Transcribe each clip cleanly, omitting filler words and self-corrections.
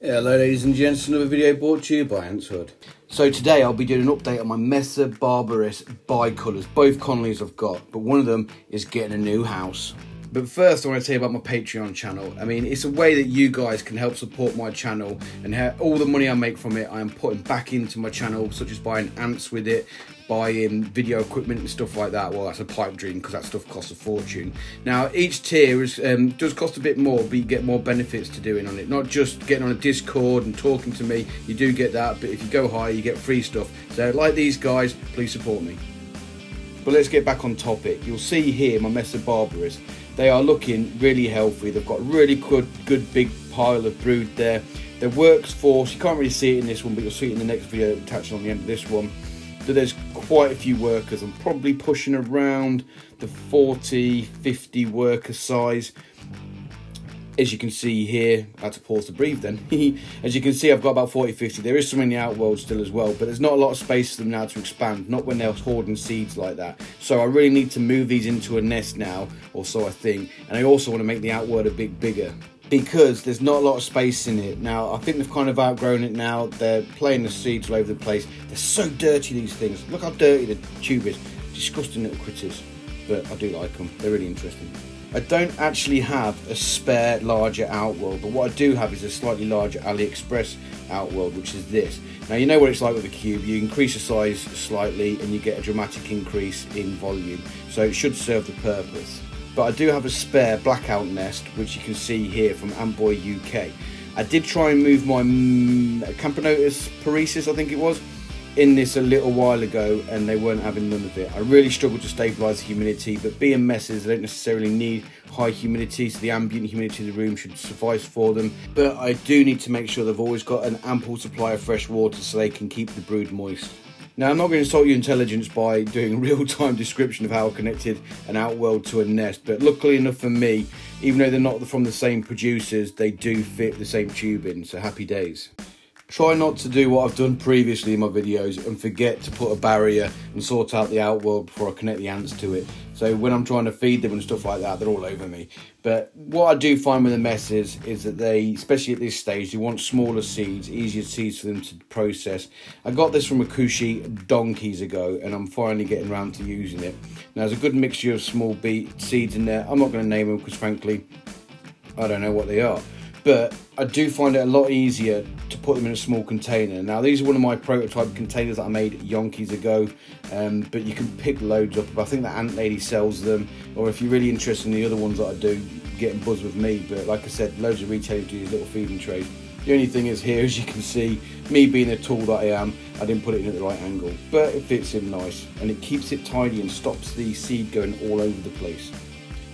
Hello ladies and gents, another video brought to you by Ants Hood. So today I'll be doing an update on my Messor Barbarus Bi-colours, both Connollys I've got, but one of them is getting a new house. But first I want to tell you about my Patreon channel. I mean, it's a way that you guys can help support my channel, and all the money I make from it I am putting back into my channel, such as buying ants with it, buying video equipment and stuff like that. Well, that's a pipe dream because that stuff costs a fortune. Now each tier does cost a bit more, but you get more benefits to doing on it. Not just getting on a Discord and talking to me, you do get that, but if you go higher you get free stuff. So like these guys, please support me. But let's get back on topic. You'll see here my Messor Barbarus. They are looking really healthy. They've got a really good big pile of brood there. Their workforce, you can't really see it in this one, but you'll see it in the next video attached on the end of this one. So there's quite a few workers. I'm probably pushing around the 40-50 worker size. As you can see here, I had to pause to breathe then. As you can see, I've got about 40-50. There is some in the outworld still as well, but there's not a lot of space for them now to expand, not when they're hoarding seeds like that. So I really need to move these into a nest now, or so I think. And I also want to make the outworld a bit bigger, because there's not a lot of space in it. Now, I think they've kind of outgrown it now. They're playing the seeds all over the place. They're so dirty, these things. Look how dirty the tube is. Disgusting little critters. But I do like them. They're really interesting. I don't actually have a spare larger outworld, but what I do have is a slightly larger AliExpress outworld, which is this. Now, you know what it's like with a cube. You increase the size slightly and you get a dramatic increase in volume. So it should serve the purpose. But I do have a spare blackout nest, which you can see here from Antboy UK. I did try and move my Camponotus paresis, I think it was, in this a little while ago, and they weren't having none of it. I really struggled to stabilise the humidity, but being Messors, they don't necessarily need high humidity, so the ambient humidity of the room should suffice for them. But I do need to make sure they've always got an ample supply of fresh water so they can keep the brood moist. Now, I'm not going to insult your intelligence by doing a real-time description of how I connected an outworld to a nest, but luckily enough for me, even though they're not from the same producers, they do fit the same tubing, so happy days. Try not to do what I've done previously in my videos and forget to put a barrier and sort out the outworld before I connect the ants to it. So when I'm trying to feed them and stuff like that, they're all over me. But what I do find with the Messors is that they, especially at this stage, they want smaller seeds, easier seeds for them to process. I got this from Akushi donkeys ago, and I'm finally getting around to using it. Now, there's a good mixture of small seeds in there. I'm not going to name them because, frankly, I don't know what they are. But I do find it a lot easier to put them in a small container. Now, these are one of my prototype containers that I made yonkies ago, but you can pick loads up. I think the Ant Lady sells them, or if you're really interested in the other ones that I do, get in buzz with me. But like I said, loads of retailers do these little feeding trays. The only thing is here, as you can see, me being the tool that I am, I didn't put it in at the right angle, but it fits in nice, and it keeps it tidy and stops the seed going all over the place.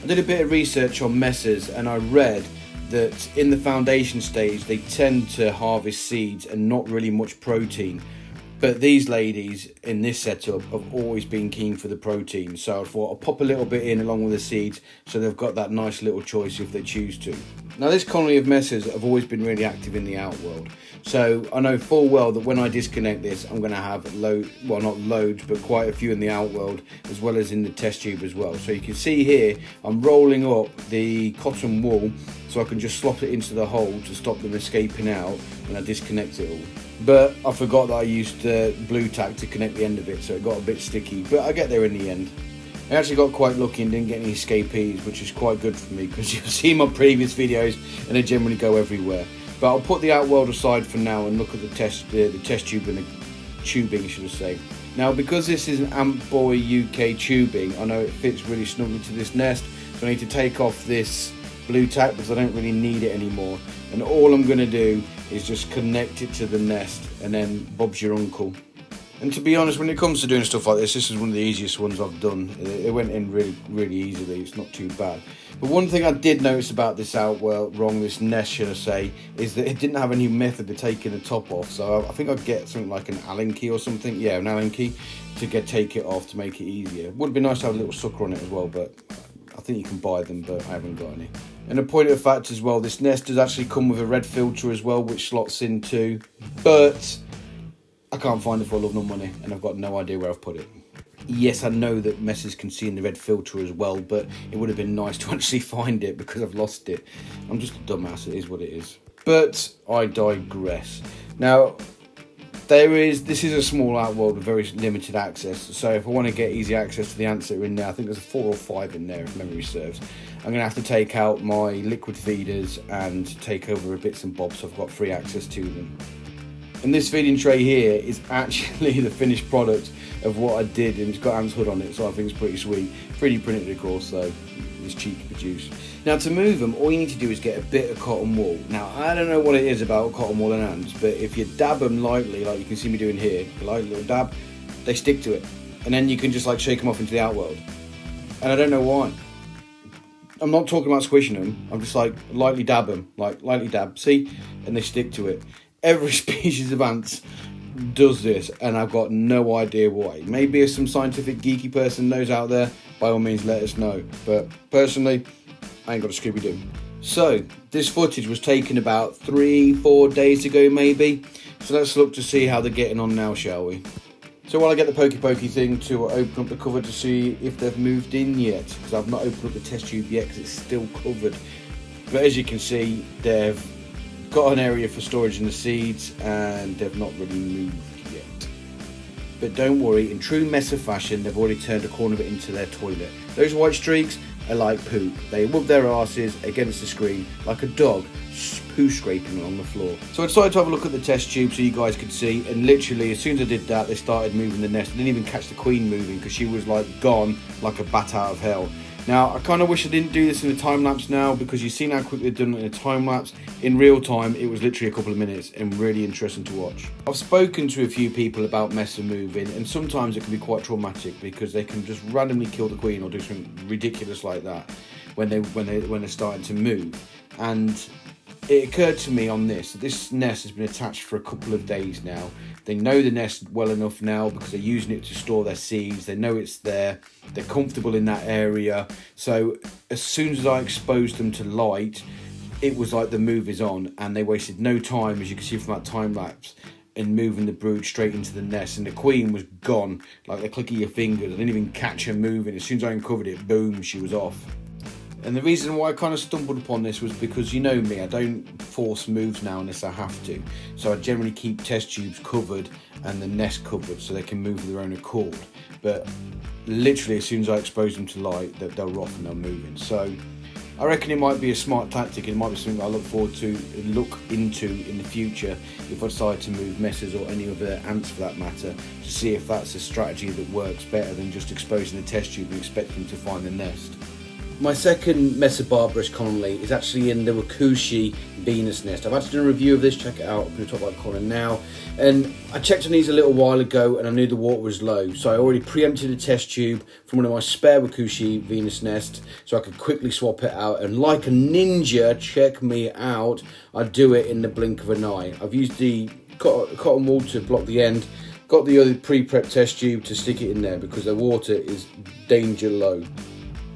I did a bit of research on Messors, and I read that in the foundation stage they tend to harvest seeds and not really much protein, but these ladies in this setup have always been keen for the protein, so I thought I'll pop a little bit in along with the seeds so they've got that nice little choice if they choose to. Now, this colony of Messors have always been really active in the outworld, so I know full well that when I disconnect this I'm going to have well, not loads, but quite a few in the outworld as well as in the test tube as well. So you can see here I'm rolling up the cotton wool so I can just slop it into the hole to stop them escaping out when I disconnect it all. But I forgot that I used blue tack to connect the end of it, so it got a bit sticky, but I get there in the end. I actually got quite lucky and didn't get any escapees, which is quite good for me because you've seen my previous videos and they generally go everywhere. But I'll put the outworld aside for now and look at the test tube and the tubing, should I say. Now, because this is an Antboy UK tubing, I know it fits really snugly to this nest, so I need to take off this blue tack because I don't really need it anymore. And all I'm going to do is just connect it to the nest, and then Bob's your uncle. And to be honest, when it comes to doing stuff like this is one of the easiest ones I've done. It went in really easily. It's not too bad. But one thing I did notice about this this nest, should I say, is that it didn't have any method of taking the top off. So I think I'd get something like an Allen key or something. Yeah, an Allen key to take it off to make it easier. Would be nice to have a little sucker on it as well, but I think you can buy them, but I haven't got any. And a point of fact as well, this nest does actually come with a red filter as well, which slots into, but I can't find it for love nor money, and I've got no idea where I've put it. Yes, I know that Messors can see in the red filter as well, but it would have been nice to actually find it because I've lost it. I'm just a dumbass, it is what it is. But I digress. Now, this is a small outworld with very limited access, so if I want to get easy access to the ants that are in there, I think there's 4 or 5 in there if memory serves, I'm going to have to take out my liquid feeders and take over bits and bobs so I've got free access to them. And this feeding tray here is actually the finished product of what I did, and it's got Ant's hood on it, so I think it's pretty sweet. 3D printed of course, so it's cheap to produce. Now to move them, all you need to do is get a bit of cotton wool. Now I don't know what it is about cotton wool and ants, but if you dab them lightly, like you can see me doing here, a light little dab, they stick to it. And then you can just like shake them off into the outworld. And I don't know why. I'm not talking about squishing them, I'm just like lightly dab them, like lightly dab, see? And they stick to it. Every species of ants does this, and I've got no idea why. Maybe if some scientific geeky person knows out there, by all means let us know. But personally, I ain't got a Scooby-Doo. So, this footage was taken about 3-4 days ago maybe. So let's look to see how they're getting on now, shall we? So while I get the pokey thing to open up the cover to see if they've moved in yet, because I've not opened up the test tube yet because it's still covered. But as you can see, they've got an area for storage in the seeds and they've not really moved yet. But don't worry, in true Messor fashion, they've already turned a corner of it into their toilet. Those white streaks are like poop. They rub their arses against the screen like a dog poo scraping along the floor. So I decided to have a look at the test tube so you guys could see, and literally as soon as I did that, they started moving the nest. I didn't even catch the queen moving because she was like gone like a bat out of hell. Now I kind of wish I didn't do this in a time lapse now, because you've seen how quickly they've done it in a time lapse. In real time it was literally a couple of minutes and really interesting to watch. I've spoken to a few people about Messor moving, and sometimes it can be quite traumatic because they can just randomly kill the queen or do something ridiculous like that when they're starting to move. And it occurred to me on this nest has been attached for a couple of days now. They know the nest well enough now because they're using it to store their seeds. They know it's there. They're comfortable in that area. So as soon as I exposed them to light, it was like the move is on, and they wasted no time, as you can see from that time lapse, in moving the brood straight into the nest. And the queen was gone, like the click of your fingers. I didn't even catch her moving. As soon as I uncovered it, boom, she was off. And the reason why I kind of stumbled upon this was because, you know me, I don't force moves now unless I have to. So I generally keep test tubes covered and the nest covered so they can move of their own accord. But literally as soon as I expose them to light, they're off and they're moving. So I reckon it might be a smart tactic. It might be something I look forward to look into in the future if I decide to move Messors or any other ants for that matter, to see if that's a strategy that works better than just exposing the test tube and expecting to find the nest. My second Messor Barbarus colony is actually in the Wakushi Venus nest. I've actually done a review of this, check it out up in the top right corner now. And I checked on these a little while ago and I knew the water was low, so I already preempted a test tube from one of my spare Wakushi Venus nests so I could quickly swap it out, and like a ninja, check me out, I do it in the blink of an eye. I've used the cotton wool to block the end, got the other pre-prep test tube to stick it in there because the water is danger low.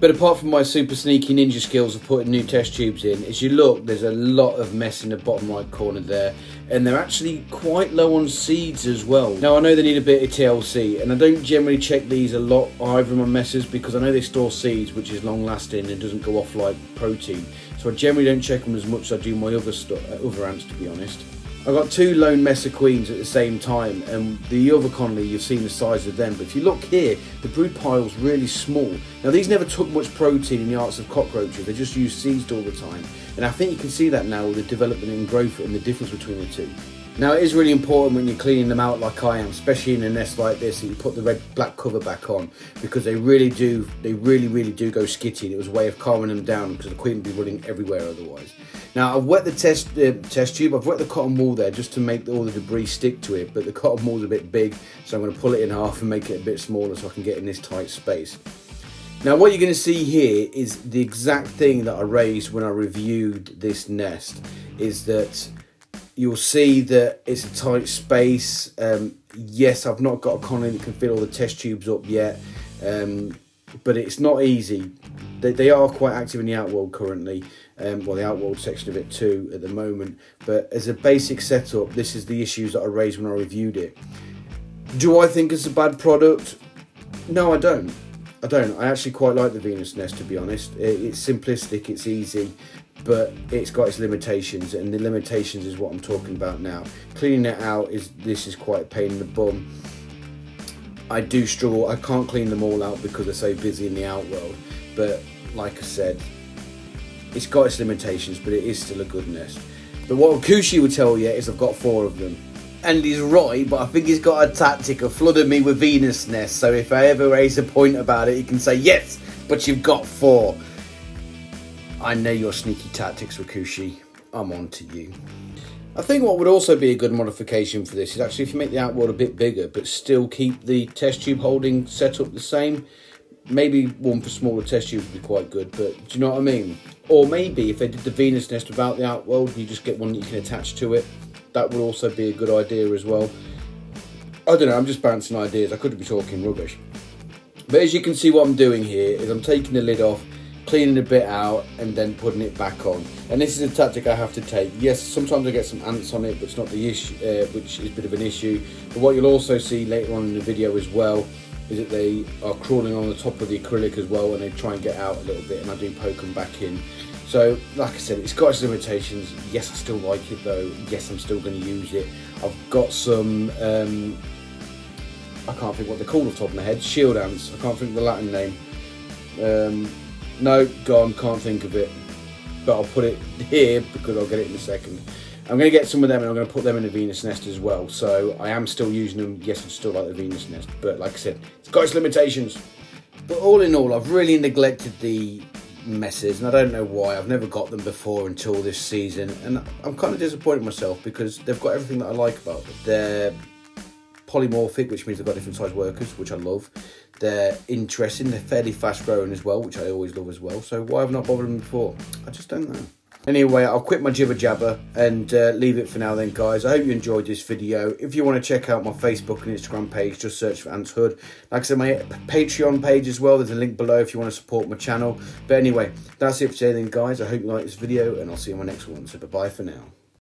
But apart from my super sneaky ninja skills of putting new test tubes in, as you look, there's a lot of mess in the bottom right corner there, and they're actually quite low on seeds as well. Now I know they need a bit of TLC, and I don't generally check these a lot either of my Messors because I know they store seeds, which is long lasting and doesn't go off like protein. So I generally don't check them as much as I do my other ants, to be honest. I've got two lone Messor queens at the same time, and the other colony, you've seen the size of them, but if you look here, the brood pile's really small. Now these never took much protein in the arts of cockroaches, they just use seeds all the time, and I think you can see that now with the development and growth and the difference between the two. Now it is really important when you're cleaning them out like I am, especially in a nest like this, that you put the black cover back on, because they really do go skitty. It was a way of calming them down because the queen would be running everywhere otherwise. Now I've wet the test tube, I've wet the cotton wool there just to make all the debris stick to it, but the cotton wool's a bit big, so I'm going to pull it in half and make it a bit smaller so I can get in this tight space. Now what you're going to see here is the exact thing that I raised when I reviewed this nest, is that you'll see that it's a tight space. Yes, I've not got a colony that can fill all the test tubes up yet, but it's not easy. They are quite active in the outworld currently, well, the outworld section of it too at the moment, but as a basic setup, this is the issues that I raised when I reviewed it. Do I think it's a bad product? No, I don't. I actually quite like the Venus nest, to be honest. It's simplistic, it's easy, but it's got its limitations, and the limitations is what I'm talking about now. Cleaning it out is quite a pain in the bum. I do struggle. I can't clean them all out because they're so busy in the out world, but like I said, it's got its limitations, but it is still a good nest. But what Kushi will tell you is I've got 4 of them. And he's right, but I think he's got a tactic of flooding me with Venus nests, so if I ever raise a point about it, he can say, yes, but you've got 4. I know your sneaky tactics, Rakushi. I'm on to you. I think what would also be a good modification for this is actually if you make the outworld a bit bigger, but still keep the test tube holding set up the same. Maybe one for smaller test tubes would be quite good, but do you know what I mean? Or maybe if they did the Venus nest without the outworld, you just get one that you can attach to it. That would also be a good idea as well. I don't know, I'm just bouncing ideas. I could be talking rubbish. But as you can see, what I'm doing here is I'm taking the lid off, cleaning a bit out, and then putting it back on. And this is a tactic I have to take. Yes, sometimes I get some ants on it, but it's not the issue, which is a bit of an issue. But what you'll also see later on in the video as well is that they are crawling on the top of the acrylic as well, and they try and get out a little bit, and I do poke them back in. So, like I said, it's got its limitations. Yes, I still like it though. Yes, I'm still going to use it. I've got some, I can't think what they're called off the top of my head, shield ants. I can't think of the Latin name. No, gone, can't think of it. But I'll put it here because I'll get it in a second. I'm going to get some of them and I'm going to put them in the Venus nest as well. So I am still using them. Yes, I still like the Venus nest. But like I said, it's got its limitations. But all in all, I've really neglected the Messors, and I don't know why. I've never got them before until this season, and I'm kind of disappointed in myself because they've got everything that I like about them. They're polymorphic, which means they've got different size workers, which I love. They're interesting, they're fairly fast growing as well, which I always love as well. So why have I not bothered them before? I just don't know. Anyway, I'll quit my jibber jabber and leave it for now then, guys. I hope you enjoyed this video. If you want to check out my Facebook and Instagram page, just search for Ants Hood. Like I said, my Patreon page as well. There's a link below if you want to support my channel. But anyway, that's it for today then, guys. I hope you liked this video, and I'll see you in my next one. So bye-bye for now.